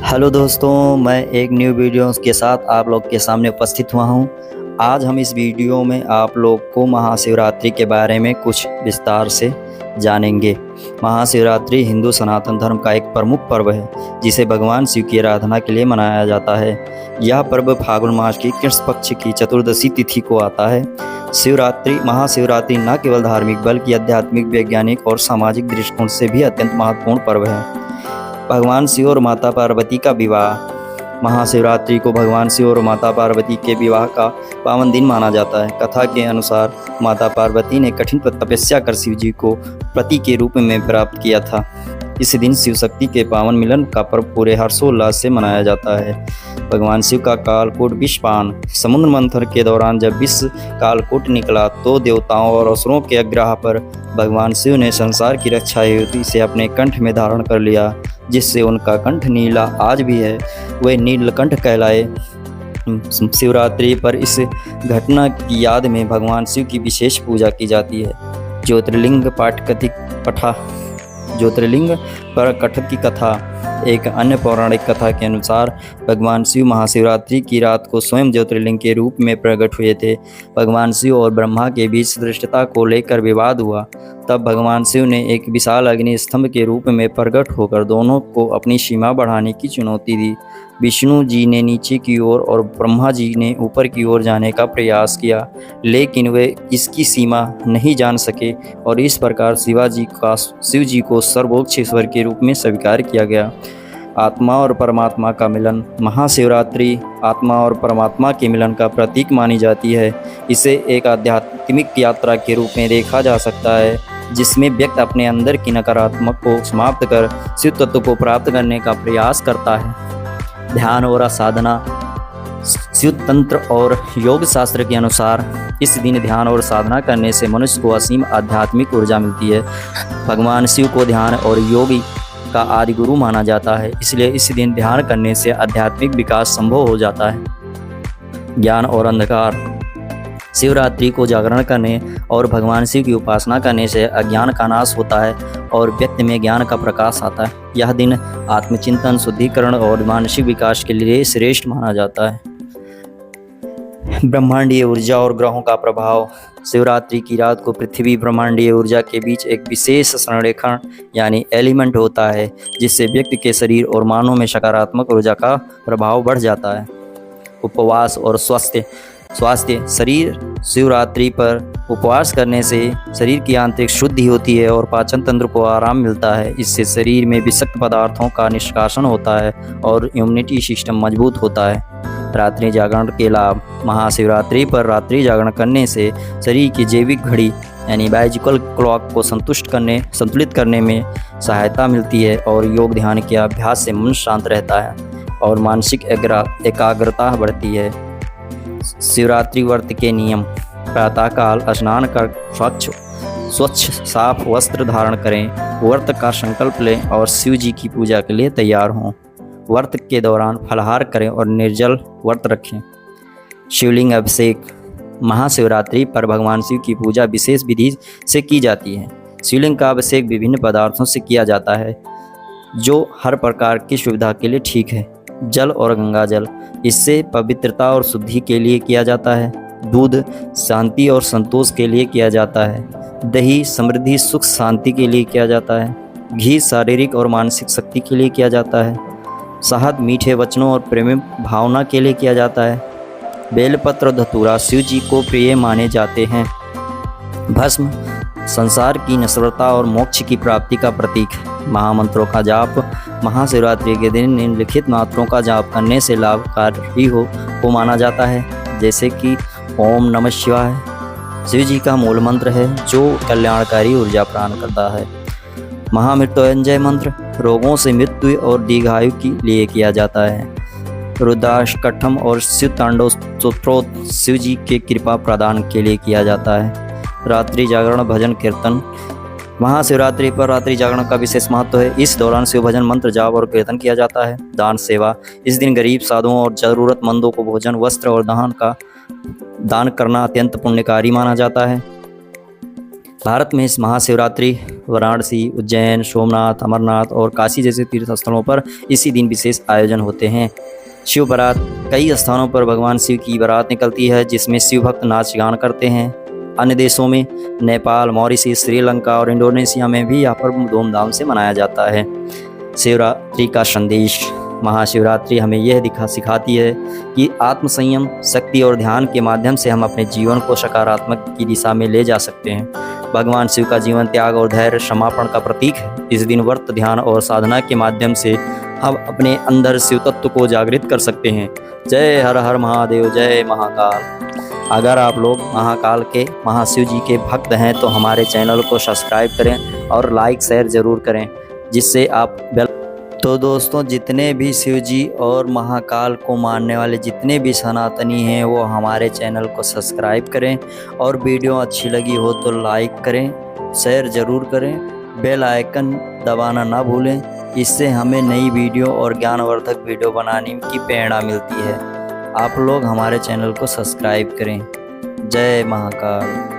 Hello दोस्तों, मैं एक न्यू वीडियो के साथ आप लोग के सामने उपस्थित हुआ हूँ। आज हम इस वीडियो में आप लोग को महाशिवरात्रि के बारे में कुछ विस्तार से जानेंगे। महाशिवरात्रि हिंदू सनातन धर्म का एक प्रमुख पर्व है जिसे भगवान शिव की आराधना के लिए मनाया जाता है। यह पर्व फाल्गुन मास की कृष्ण पक्ष की चतुर्दशी तिथि को आता है। महाशिवरात्रि न केवल धार्मिक बल्कि आध्यात्मिक, वैज्ञानिक और सामाजिक दृष्टिकोण से भी अत्यंत महत्वपूर्ण पर्व है। भगवान शिव और माता पार्वती का विवाह। महाशिवरात्रि को भगवान शिव और माता पार्वती के विवाह का पावन दिन माना जाता है। कथा के अनुसार माता पार्वती ने कठिन तपस्या कर शिव जी को पति के रूप में प्राप्त किया था। इस दिन शिव शक्ति के पावन मिलन का पर्व पूरे हर्षोल्लास से मनाया जाता है। भगवान शिव का कालकूट विषपान। समुद्र मंथन के दौरान जब विष कालकूट निकला तो देवताओं और असुरों के आग्रह पर भगवान शिव ने संसार की रक्षा हेतु इसे अपने कंठ में धारण कर लिया, जिससे उनका कंठ नीला आज भी है। वे नीलकंठ कहलाए। शिवरात्रि पर इस घटना की याद में भगवान शिव की विशेष पूजा की जाती है। ज्योतिर्लिंग पर कथक की कथा। एक अन्य पौराणिक कथा के अनुसार भगवान शिव महाशिवरात्रि की रात को स्वयं ज्योतिर्लिंग के रूप में प्रकट हुए थे। भगवान शिव और ब्रह्मा के बीच धृष्टता को लेकर विवाद हुआ। तब भगवान शिव ने एक विशाल अग्नि स्तंभ के रूप में प्रकट होकर दोनों को अपनी सीमा बढ़ाने की चुनौती दी। विष्णु जी ने नीचे की ओर और ब्रह्मा जी ने ऊपर की ओर जाने का प्रयास किया, लेकिन वे इसकी सीमा नहीं जान सके और इस प्रकार शिव जी को सर्वोच्च ईश्वर के रूप में स्वीकार किया गया। आत्मा और परमात्मा का मिलन। महाशिवरात्रि आत्मा और परमात्मा के मिलन का प्रतीक मानी जाती है। इसे एक आध्यात्मिक यात्रा के रूप में देखा जा सकता है, जिसमें व्यक्ति अपने अंदर की नकारात्मक को समाप्त कर शिव तत्व को प्राप्त करने का प्रयास करता है। ध्यान और साधना। शिव तंत्र और योग शास्त्र के अनुसार इस दिन ध्यान और साधना करने से मनुष्य को असीम आध्यात्मिक ऊर्जा मिलती है। भगवान शिव को ध्यान और योग का आदि गुरु माना जाता है, इसलिए इस दिन ध्यान करने से आध्यात्मिक विकास संभव हो जाता है। ज्ञान और अंधकार। शिवरात्रि को जागरण करने और भगवान शिव की उपासना करने से अज्ञान का नाश होता है और व्यक्ति में ज्ञान का प्रकाश आता है। यह दिन आत्मचिंतन, शुद्धिकरण और मानसिक विकास के लिए श्रेष्ठ माना जाता है। ब्रह्मांडीय ऊर्जा और ग्रहों का प्रभाव। शिवरात्रि की रात को पृथ्वी ब्रह्मांडीय ऊर्जा के बीच एक विशेष संरेखण यानी एलिमेंट होता है, जिससे व्यक्ति के शरीर और मानव में सकारात्मक ऊर्जा का प्रभाव बढ़ जाता है। उपवास और स्वास्थ्य। शिवरात्रि पर उपवास करने से शरीर की आंतरिक शुद्धि होती है और पाचन तंत्र को आराम मिलता है। इससे शरीर में विषाक्त पदार्थों का निष्कासन होता है और इम्यूनिटी सिस्टम मजबूत होता है। रात्रि जागरण के लाभ। महाशिवरात्रि पर रात्रि जागरण करने से शरीर की जैविक घड़ी यानी बायोलॉजिकल क्लॉक को संतुलित करने में सहायता मिलती है और योग ध्यान के अभ्यास से मन शांत रहता है और मानसिक एकाग्रता बढ़ती है। शिवरात्रि व्रत के नियम। प्रातःकाल स्नान कर स्वच्छ साफ वस्त्र धारण करें, व्रत का संकल्प लें और शिव जी की पूजा के लिए तैयार हों। व्रत के दौरान फलाहार करें और निर्जल व्रत रखें। शिवलिंग अभिषेक। महाशिवरात्रि पर भगवान शिव की पूजा विशेष विधि से की जाती है। शिवलिंग का अभिषेक विभिन्न पदार्थों से किया जाता है, जो हर प्रकार की सुविधा के लिए ठीक है। जल और गंगा जल, इससे पवित्रता और शुद्धि के लिए किया जाता है। दूध शांति और संतोष के लिए किया जाता है। दही समृद्धि, सुख, शांति के लिए किया जाता है। घी शारीरिक और मानसिक शक्ति के लिए किया जाता है। शहद मीठे वचनों और प्रेम भावना के लिए किया जाता है। बेलपत्र धतूरा शिव जी को प्रिय माने जाते हैं। भस्म संसार की नश्वरता और मोक्ष की प्राप्ति का प्रतीक है। महामंत्रों का जाप। महाशिवरात्रि के दिन निम्नलिखित मंत्रों का जाप करने से लाभकारी को माना जाता है, जैसे कि ओम नमः शिवाय शिव जी का मूल मंत्र है, जो कल्याणकारी ऊर्जा प्रदान करता है। महामृत्युंजय मंत्र रोगों से मृत्यु और दीर्घायु के लिए किया जाता है। रुद्राष्टकम और शिव तांडव स्तोत्र शिव जी के कृपा प्रदान के लिए किया जाता है। रात्रि जागरण, भजन, कीर्तन। महाशिवरात्रि पर रात्रि जागरण का विशेष महत्व है। इस दौरान शिव भजन, मंत्र जाप और कीर्तन किया जाता है। दान सेवा। इस दिन गरीब, साधुओं और जरूरतमंदों को भोजन, वस्त्र और दान करना अत्यंत पुण्यकारी माना जाता है। भारत में इस महाशिवरात्रि वाराणसी, उज्जैन, सोमनाथ, अमरनाथ और काशी जैसे तीर्थ स्थलों पर इसी दिन विशेष आयोजन होते हैं। शिव बारात, कई स्थानों पर भगवान शिव की बारात निकलती है जिसमें शिव भक्त नाच गान करते हैं। अन्य देशों में नेपाल, मॉरिशस, श्रीलंका और इंडोनेशिया में भी यह पर्व धूमधाम से मनाया जाता है। शिवरात्रि का संदेश, महाशिवरात्रि हमें यह सिखाती है कि आत्मसंयम, शक्ति और ध्यान के माध्यम से हम अपने जीवन को सकारात्मक की दिशा में ले जा सकते हैं। भगवान शिव का जीवन त्याग और धैर्य, क्षमापण का प्रतीक है। इस दिन व्रत, ध्यान और साधना के माध्यम से हम अपने अंदर शिव तत्व को जागृत कर सकते हैं। जय हर हर महादेव, जय महाकाल। अगर आप लोग महाकाल के, महाशिव जी के भक्त हैं तो हमारे चैनल को सब्सक्राइब करें और लाइक शेयर ज़रूर करें, जिससे आप तो दोस्तों, जितने भी शिव जी और महाकाल को मानने वाले जितने भी सनातनी हैं वो हमारे चैनल को सब्सक्राइब करें और वीडियो अच्छी लगी हो तो लाइक करें, शेयर ज़रूर करें, बेल आइकन दबाना ना भूलें। इससे हमें नई वीडियो और ज्ञानवर्धक वीडियो बनाने की प्रेरणा मिलती है। आप लोग हमारे चैनल को सब्सक्राइब करें। जय महाकाल।